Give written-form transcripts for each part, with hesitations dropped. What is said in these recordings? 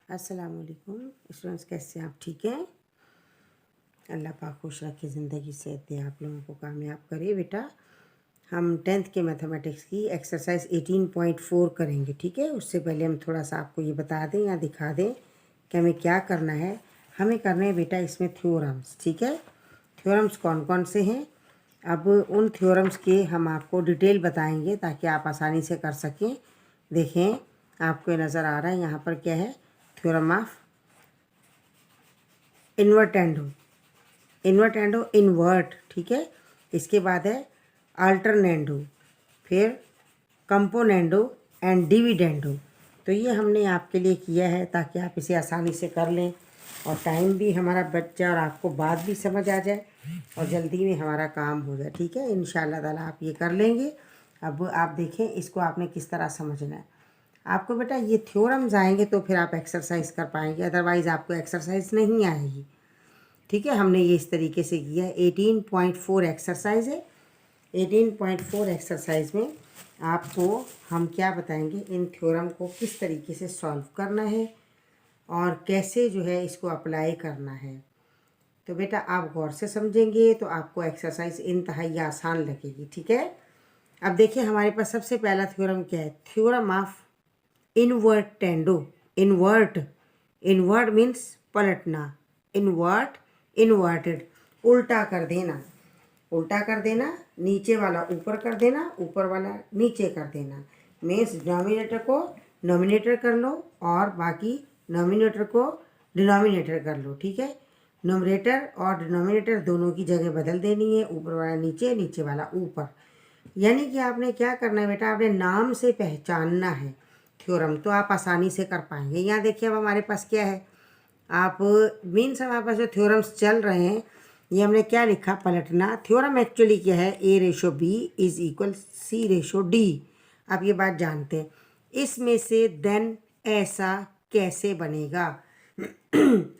अस्सलामुअलैकुम स्टूडेंट्स, कैसे हैं आप? ठीक हैं? अल्लाह पाक खुश रखे, ज़िंदगी से दे, आप लोगों को कामयाब करे। बेटा, हम 10th के मैथमेटिक्स की एक्सरसाइज 18.4 करेंगे। ठीक है, उससे पहले हम थोड़ा सा आपको ये बता दें या दिखा दें कि हमें क्या करना है। हमें करने हैं बेटा इसमें थ्योरम्स। ठीक है, थ्योरम्स कौन कौन से हैं, अब उन थ्योरम्स के हम आपको डिटेल बताएंगे ताकि आप आसानी से कर सकें। देखें, आपको ये नज़र आ रहा है यहाँ पर क्या है, theorem of invertendo, invertendo invert. ठीक है, इसके बाद है अल्टरनेंडो, फिर कंपोनेंडो एंड डिविडेंडो। तो ये हमने आपके लिए किया है ताकि आप इसे आसानी से कर लें और टाइम भी हमारा बच जाए और आपको बात भी समझ आ जाए और जल्दी में हमारा काम हो जाए। ठीक है, इंशाल्लाह ताला आप ये कर लेंगे। अब आप देखें इसको आपने किस तरह समझना है। आपको बेटा ये थ्योरम्स आएंगे तो फिर आप एक्सरसाइज कर पाएंगे, अदरवाइज़ आपको एक्सरसाइज नहीं आएगी। ठीक है, हमने ये इस तरीके से किया है। 18.4 एक्सरसाइज है। 18.4 एक्सरसाइज में आपको हम क्या बताएंगे, इन थ्योरम को किस तरीके से सॉल्व करना है और कैसे जो है इसको अप्लाई करना है। तो बेटा आप गौर से समझेंगे तो आपको एक्सरसाइज इंतहाई आसान लगेगी। ठीक है, अब देखिए हमारे पास सबसे पहला थ्योरम क्या है, theorem of invertendo. Invert, invert means पलटना, इन्वर्ट, इन्वर्टेड, उल्टा कर देना, उल्टा कर देना, नीचे वाला ऊपर कर देना, ऊपर वाला नीचे कर देना। मीन्स डिनोमिनेटर को नोमिनेटर कर लो और बाकी नोमिनेटर को डिनोमिनेटर कर लो। ठीक है, नोमिनेटर और डिनोमिनेटर दोनों की जगह बदल देनी है, ऊपर वाला नीचे, नीचे वाला ऊपर। यानी कि आपने क्या करना है बेटा, आपने नाम से पहचानना है थ्योरम, तो आप आसानी से कर पाएंगे। यहाँ देखिए अब हमारे पास क्या है, आप मीन्स हमारे पास जो थ्योरम्स चल रहे हैं ये हमने क्या लिखा, पलटना। थ्योरम एक्चुअली क्या है, A/B इज इक्वल C/D। आप ये बात जानते हैं। इसमें से देन ऐसा कैसे बनेगा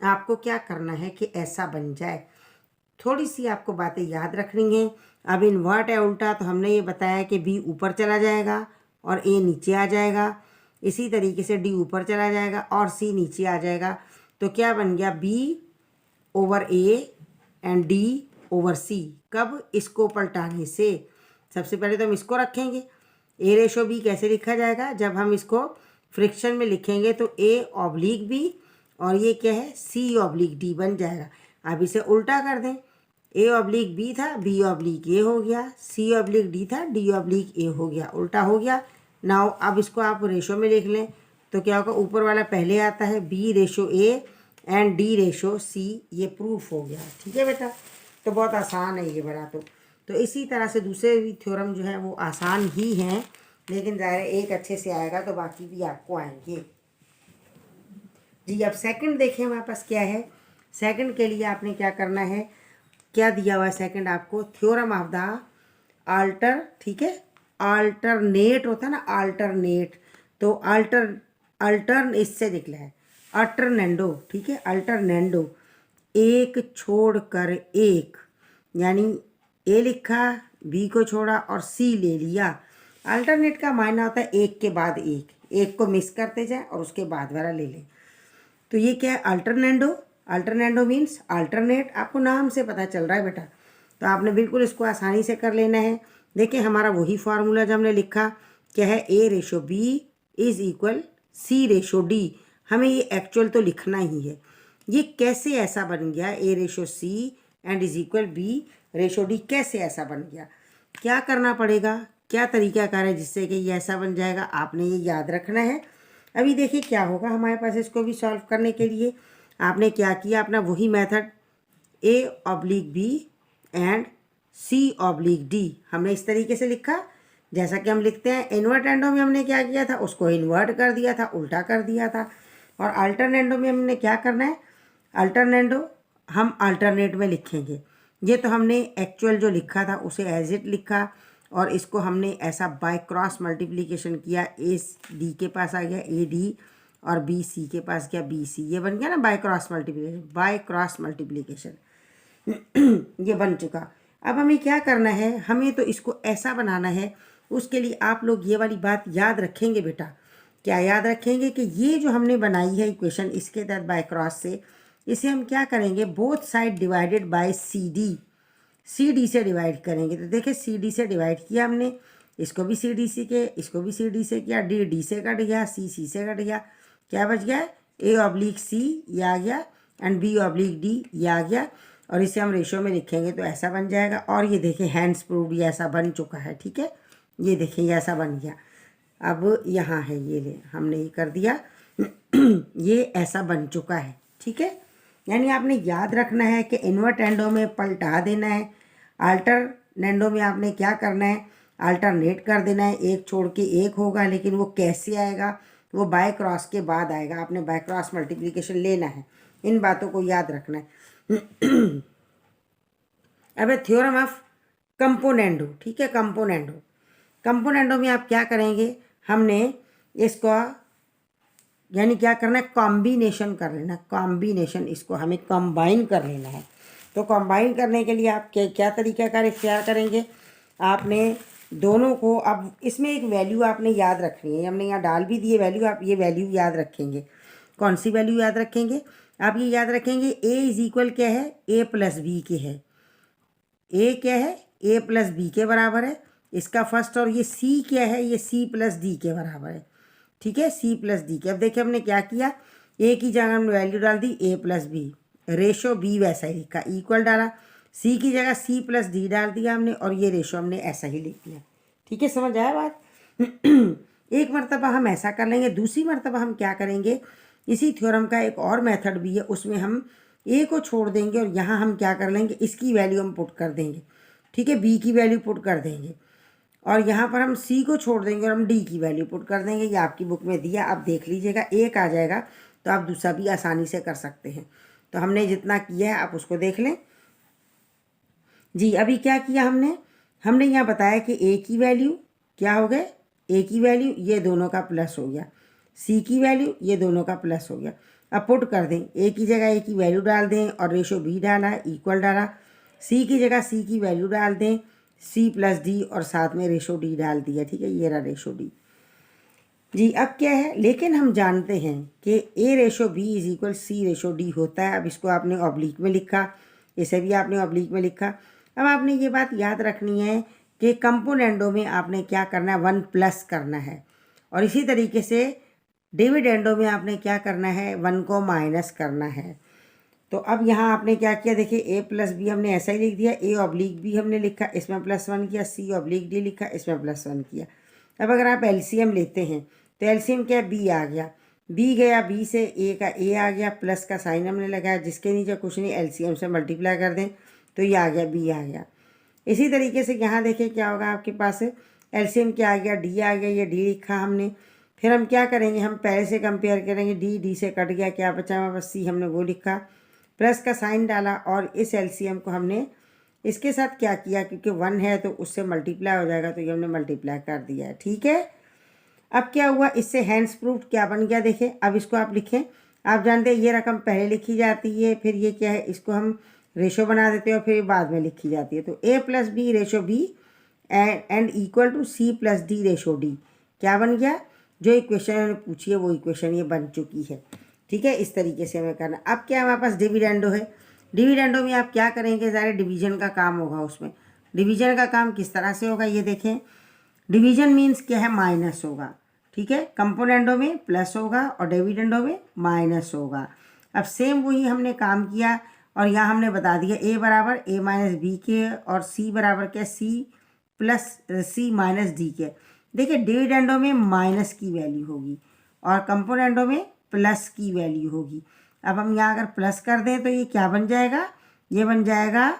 आपको क्या करना है कि ऐसा बन जाए। थोड़ी सी आपको बातें याद रखनी है। अब इन्वर्ट है उल्टा, तो हमने ये बताया कि B ऊपर चला जाएगा और A नीचे आ जाएगा। इसी तरीके से D ऊपर चला जाएगा और C नीचे आ जाएगा। तो क्या बन गया, B/A एंड D/C। कब, इसको पलटाने से। सबसे पहले तो हम इसको रखेंगे, A/B कैसे लिखा जाएगा, जब हम इसको फ्रिक्शन में लिखेंगे तो A/B और ये क्या है, C/D बन जाएगा। अब इसे उल्टा कर दें, A/B था, B/A हो गया, C/D था, D/A हो गया, उल्टा हो गया। नाउ अब इसको आप रेशो में लिख लें तो क्या होगा, ऊपर वाला पहले आता है B/A एंड D/C, ये प्रूफ हो गया। ठीक है बेटा, तो बहुत आसान है ये बड़ा। तो इसी तरह से दूसरे भी थ्योरम जो है वो आसान ही हैं, लेकिन ज़ाहिर है एक अच्छे से आएगा तो बाकी भी आपको आएंगे जी। अब सेकंड देखें हमारे पास क्या है। सेकंड के लिए आपने क्या करना है, क्या दिया हुआ है सेकंड आपको, थ्योरम ऑफ द आल्टर। ठीक है, अल्टरनेट होता है ना, अल्टरनेट, तो अल्टर्न इससे निकला है अल्टरनेंडो। ठीक है, अल्टरनेंडो, एक छोड़कर एक, यानी ए लिखा, बी को छोड़ा और सी ले लिया। अल्टरनेट का मायना होता है एक के बाद एक, एक को मिस करते जाए और उसके बाद वाला ले लें। तो ये क्या है, अल्टरनेंडो। अल्टरनेंडो मीन्स अल्टरनेट, आपको नाम से पता चल रहा है बेटा, तो आपने बिल्कुल इसको आसानी से कर लेना है। देखिए हमारा वही फार्मूला जो हमने लिखा क्या है, A/B इज इक्वल C/D। हमें ये एक्चुअल तो लिखना ही है। ये कैसे ऐसा बन गया, A/C and is equal B/D, कैसे ऐसा बन गया, क्या करना पड़ेगा, क्या तरीकाकार है जिससे कि ये ऐसा बन जाएगा, आपने ये याद रखना है। अभी देखिए क्या होगा हमारे पास, इसको भी सॉल्व करने के लिए आपने क्या किया, अपना वही मेथड A/B एंड C/D हमने इस तरीके से लिखा जैसा कि हम लिखते हैं। इन्वर्टेंडो में हमने क्या किया था, उसको इन्वर्ट कर दिया था, उल्टा कर दिया था। और अल्टरनेंडो में हमने क्या करना है, अल्टरनेंडो हम अल्टरनेट में लिखेंगे। ये तो हमने एक्चुअल जो लिखा था उसे एज इट लिखा और इसको हमने ऐसा बाय क्रॉस मल्टीप्लिकेशन किया, A/D के पास आ गया AD और BC के पास गया BC, ये बन गया ना by cross multiplication, by cross multiplication ये बन चुका। अब हमें क्या करना है, हमें तो इसको ऐसा बनाना है। उसके लिए आप लोग ये वाली बात याद रखेंगे बेटा क्या याद रखेंगे कि ये जो हमने बनाई है इक्वेशन इसके तहत बाय क्रॉस से, इसे हम क्या करेंगे, both side divided by C D से डिवाइड करेंगे। तो देखिए सी डी से डिवाइड किया हमने, इसको भी सी डी से किया, इसको भी सी डी से किया, डी डी से कट गया, सी से कट गया, क्या बच गया, ए ऑब्लिक सी ये आ गया एंड बी ऑब्लिक डी ये आ गया। और इसे हम रेशो में लिखेंगे तो ऐसा बन जाएगा। और ये देखें हैंड्स प्रूव्ड ये ऐसा बन चुका है, ठीक है, ये देखें ये ऐसा बन गया। अब यहाँ है ये ले हमने ये कर दिया ये ऐसा बन चुका है, ठीक है। यानी आपने याद रखना है कि इन्वर्ट एंडो में पलटा देना है, अल्टरनेंडो में आपने क्या करना है, अल्टरनेट कर देना है, एक छोड़ के एक होगा। लेकिन वो कैसे आएगा, वो बाय क्रॉस के बाद आएगा, आपने बाय क्रॉस मल्टीप्लिकेशन लेना है, इन बातों को याद रखना है। अब है थ्योरम ऑफ कंपोनेंडो, ठीक है, कंपोनेंडो में आप क्या करेंगे, हमने इसको यानी क्या करना है, कॉम्बिनेशन कर लेना, कॉम्बिनेशन, इसको हमें कंबाइन कर लेना है। तो कंबाइन करने के लिए आप क्या तरीक़ाकार इख्तियार करेंगे, आपने दोनों को, अब इसमें एक वैल्यू आपने याद रखनी है, हमने यहाँ डाल भी दिए वैल्यू, आप ये वैल्यू याद रखेंगे। कौन सी वैल्यू याद रखेंगे, आप ये याद रखेंगे ए इज इक्वल क्या है, ए प्लस बी के है, ए क्या है, ए प्लस बी के बराबर है इसका फर्स्ट, और ये सी क्या है, ये सी प्लस डी के बराबर है, ठीक है, सी प्लस डी के। अब देखिए हमने क्या किया, ए की जगह हमने वैल्यू डाल दी ए प्लस बी, रेशो बी वैसा ही लिखा, इक्वल डाला, सी की जगह सी प्लस डी डाल दिया हमने, और ये रेशो हमने ऐसा ही लिख दिया, ठीक है, समझ आया बात। एक मरतबा हम ऐसा कर लेंगे, दूसरी मरतबा हम क्या करेंगे, इसी थ्योरम का एक और मेथड भी है, उसमें हम ए को छोड़ देंगे और यहाँ हम क्या कर लेंगे, इसकी वैल्यू हम पुट कर देंगे, ठीक है, बी की वैल्यू पुट कर देंगे, और यहाँ पर हम सी को छोड़ देंगे और हम डी की वैल्यू पुट कर देंगे। ये आपकी बुक में दिया, आप देख लीजिएगा, एक आ जाएगा तो आप दूसरा भी आसानी से कर सकते हैं। तो हमने जितना किया है आप उसको देख लें जी। अभी क्या किया हमने यहाँ बताया कि ए की वैल्यू क्या हो गए, ए की वैल्यू ये दोनों का प्लस हो गया, सी की वैल्यू ये दोनों का प्लस हो गया। अब पुट कर दें, ए की जगह ए की वैल्यू डाल दें और रेशो बी डाला, इक्वल डाला, सी की जगह सी की वैल्यू डाल दें, सी प्लस डी, और साथ में रेशो डी डाल दिया, ठीक है, ये रहा रेशो डी जी। अब क्या है, लेकिन हम जानते हैं कि A ratio B is equal C ratio D होता है। अब इसको आपने ऑब्लिक में लिखा, इसे भी आपने ऑब्लिक में लिखा। अब आपने ये बात याद रखनी है कि कंपोनेंडो में आपने क्या करना है, 1 प्लस करना है, और इसी तरीके से डिविडेंडो में आपने क्या करना है, 1 को माइनस करना है। तो अब यहाँ आपने क्या किया, देखिए ए प्लस बी हमने ऐसा ही लिख दिया, ए ऑब्लिक बी हमने लिखा, इसमें +1 किया, सी ऑब्लिक डी लिखा, इसमें +1 किया। अब अगर आप एलसीएम लेते हैं तो एलसीएम क्या है, बी आ गया, बी गया, बी से ए का ए आ गया, प्लस का साइन हमने लगाया, जिसके नीचे कुछ नहीं, एलसीएम से मल्टीप्लाई कर दें तो ये आ गया, बी आ गया। इसी तरीके से यहाँ देखिए क्या होगा आपके पास, एलसीएम क्या आ गया, डी आ गया, ये डी लिखा हमने। फिर हम क्या करेंगे, हम पहले से कंपेयर करेंगे, डी डी से कट गया, क्या बचा हमारे पास, सी हमने वो लिखा, प्लस का साइन डाला, और इस एलसीएम को हमने इसके साथ क्या किया, क्योंकि 1 है तो उससे मल्टीप्लाई हो जाएगा, तो ये हमने मल्टीप्लाई कर दिया है, ठीक है। अब क्या हुआ, इससे हैंड्स प्रूफ क्या बन गया, देखें। अब इसको आप लिखें, आप जानते हैं ये रकम पहले लिखी जाती है, फिर ये क्या है, इसको हम रेशो बना देते हैं और फिर बाद में लिखी जाती है। तो A plus B ratio B and equal to C plus D ratio D, क्या बन गया, जो इक्वेशन पूछी है वो इक्वेशन ये बन चुकी है, ठीक है। इस तरीके से हमें करना। अब क्या हमारे पास डिविडेंडो है, डिविडेंडो में आप क्या करेंगे, ज़रा डिवीजन का काम होगा उसमें। डिवीजन का काम किस तरह से होगा, ये देखें, डिवीजन मीन्स क्या है, माइनस होगा, ठीक है। कंपोनेंडो में प्लस होगा और डिविडेंडो में माइनस होगा। अब सेम वही हमने काम किया और यहाँ हमने बता दिया ए बराबर ए माइनस बी के, और सी बराबर क्या, सी प्लस सी माइनस डी के। देखिए डिविडेंडो में माइनस की वैल्यू होगी और कंपोनेंडो में प्लस की वैल्यू होगी। अब हम यहाँ अगर प्लस कर दें तो ये क्या बन जाएगा, ये बन जाएगा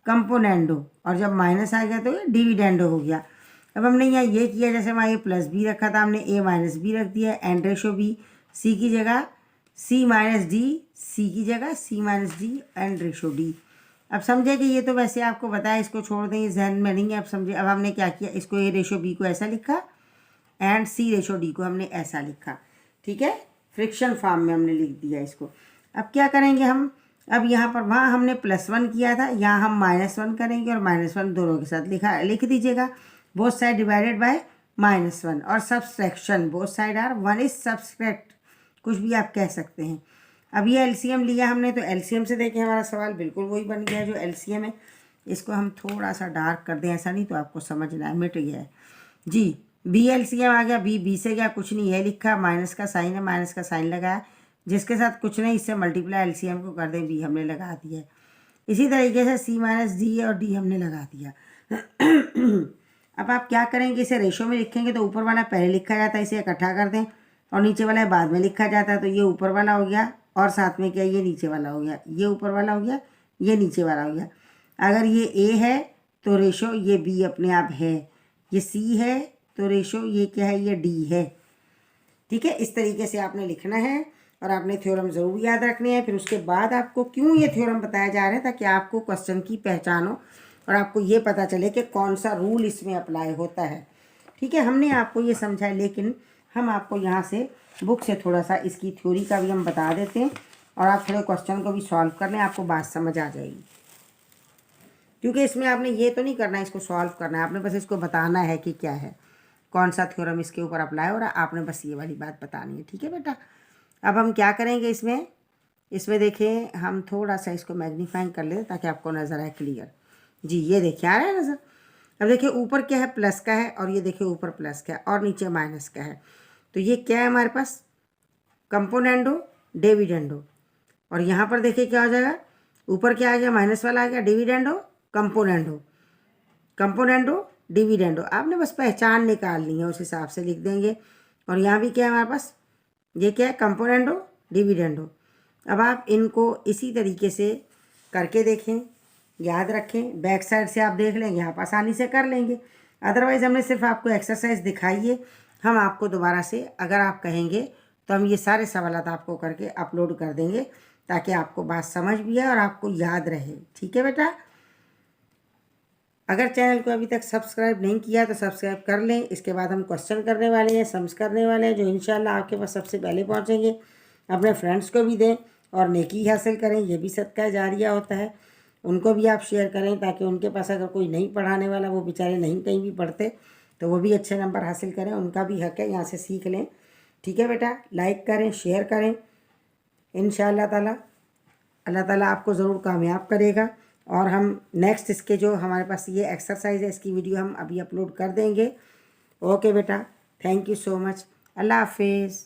कंपोनेंडो, और जब माइनस आ गया तो ये डिविडेंडो हो गया। अब हमने यहाँ ये किया, जैसे हमारा ये प्लस बी रखा था, हमने ए माइनस बी रख दिया, एंड रेशो बी, सी की जगह सी माइनस डी, सी की जगह C minus D, and ratio D. अब समझे कि ये तो वैसे आपको बताया, इसको छोड़ दें, ये जहन में नहीं है। अब समझे, अब हमने क्या किया, इसको ए रेशो बी को ऐसा लिखा एंड सी रेशो डी को हमने ऐसा लिखा, ठीक है, फ्रिक्शन फॉर्म में हमने लिख दिया इसको। अब क्या करेंगे हम, अब यहाँ पर वहाँ हमने +1 किया था, यहाँ हम -1 करेंगे और -1 दोनों के साथ लिख दीजिएगा। बोथ साइड डिवाइडेड बाय -1 और subtraction both side R 1 is subtract, कुछ भी आप कह सकते हैं। अब ये एलसीएम लिया हमने, तो एलसीएम से देखें हमारा सवाल बिल्कुल वही बन गया है जो एलसीएम है। इसको हम थोड़ा सा डार्क कर दें, ऐसा नहीं तो आपको समझना है, मिट गया है जी। बी एलसीएम आ गया, बी से गया कुछ नहीं है लिखा, माइनस का साइन है, माइनस का साइन लगाया, जिसके साथ कुछ नहीं, इससे मल्टीप्लाई एलसीएम को कर दें, बी हमने लगा दिया। इसी तरीके से सी माइनस डी और डी हमने लगा दिया। अब आप क्या करेंगे, इसे रेशो में लिखेंगे तो ऊपर वाला पहले लिखा जाता है, इसे इकट्ठा कर दें, और नीचे वाला बाद में लिखा जाता है। तो ये ऊपर वाला हो गया और साथ में क्या, ये नीचे वाला हो गया, ये ऊपर वाला हो गया, ये नीचे वाला हो गया। अगर ये ए है तो रेशो ये बी अपने आप है, ये सी है तो रेशो ये क्या है, ये डी है। ठीक है, इस तरीके से आपने लिखना है और आपने थ्योरम ज़रूर याद रखने हैं। फिर उसके बाद आपको क्यों ये थ्योरम बताया जा रहा है, ताकि आपको क्वेश्चन की पहचान हो और आपको ये पता चले कि कौन सा रूल इसमें अप्लाई होता है। ठीक है, हमने आपको ये समझा, लेकिन हम आपको यहाँ से बुक से थोड़ा सा इसकी थ्योरी का भी हम बता देते हैं और आप थोड़े क्वेश्चन को भी सॉल्व कर लें, आपको बात समझ आ जाएगी। क्योंकि इसमें आपने ये तो नहीं करना है इसको सॉल्व करना है, आपने बस इसको बताना है कि क्या है, कौन सा थ्योरम इसके ऊपर अप्लाई हो रहा है, आपने बस ये वाली बात बतानी है। ठीक है बेटा, अब हम क्या करेंगे इसमें देखें, हम थोड़ा सा इसको मैग्नीफाइंग कर लें ताकि आपको नज़र आए क्लियर। जी ये देखिए, आ रहा है नज़र। अब देखिए ऊपर क्या है, प्लस का है, और ये देखिए ऊपर प्लस का है और नीचे माइनस का है। तो ये क्या है हमारे पास, कंपोनेंडो डिविडेंडो। और यहाँ पर देखिए क्या हो जाएगा, ऊपर क्या आ गया, माइनस वाला आ गया, डिविडेंडो कंपोनेंडो, कंपोनेंडो डिविडेंडो। आपने बस पहचान निकालनी है, उस हिसाब से लिख देंगे। और यहाँ भी क्या है हमारे पास, ये क्या है, कंपोनेंडो डिविडेंडो। अब आप इनको इसी तरीके से करके देखें, याद रखें, बैक साइड से आप देख लेंगे, आप आसानी से कर लेंगे। अदरवाइज़ हमने सिर्फ आपको एक्सरसाइज दिखाई है, हम आपको दोबारा से अगर आप कहेंगे तो हम ये सारे सवालात आपको करके अपलोड कर देंगे, ताकि आपको बात समझ भी आए और आपको याद रहे। ठीक है बेटा, अगर चैनल को अभी तक सब्सक्राइब नहीं किया तो सब्सक्राइब कर लें। इसके बाद हम क्वेश्चन करने वाले हैं, सम्स करने वाले हैं, जो इंशाल्लाह आपके पास सबसे पहले पहुंचेंगे। अपने फ्रेंड्स को भी दें और नेकी हासिल करें, ये भी सदका जारिया होता है। उनको भी आप शेयर करें ताकि उनके पास अगर कोई नहीं पढ़ाने वाला, वो बेचारे नहीं कहीं भी पढ़ते, तो वो भी अच्छे नंबर हासिल करें, उनका भी हक है, यहाँ से सीख लें। ठीक है बेटा, लाइक करें, शेयर करें, इंशाअल्लाह ताला अल्लाह ताला आपको ज़रूर कामयाब करेगा। और हम नेक्स्ट इसके जो हमारे पास ये एक्सरसाइज है, इसकी वीडियो हम अभी अपलोड कर देंगे। ओके बेटा, थैंक यू सो मच, अल्लाह हाफिज़।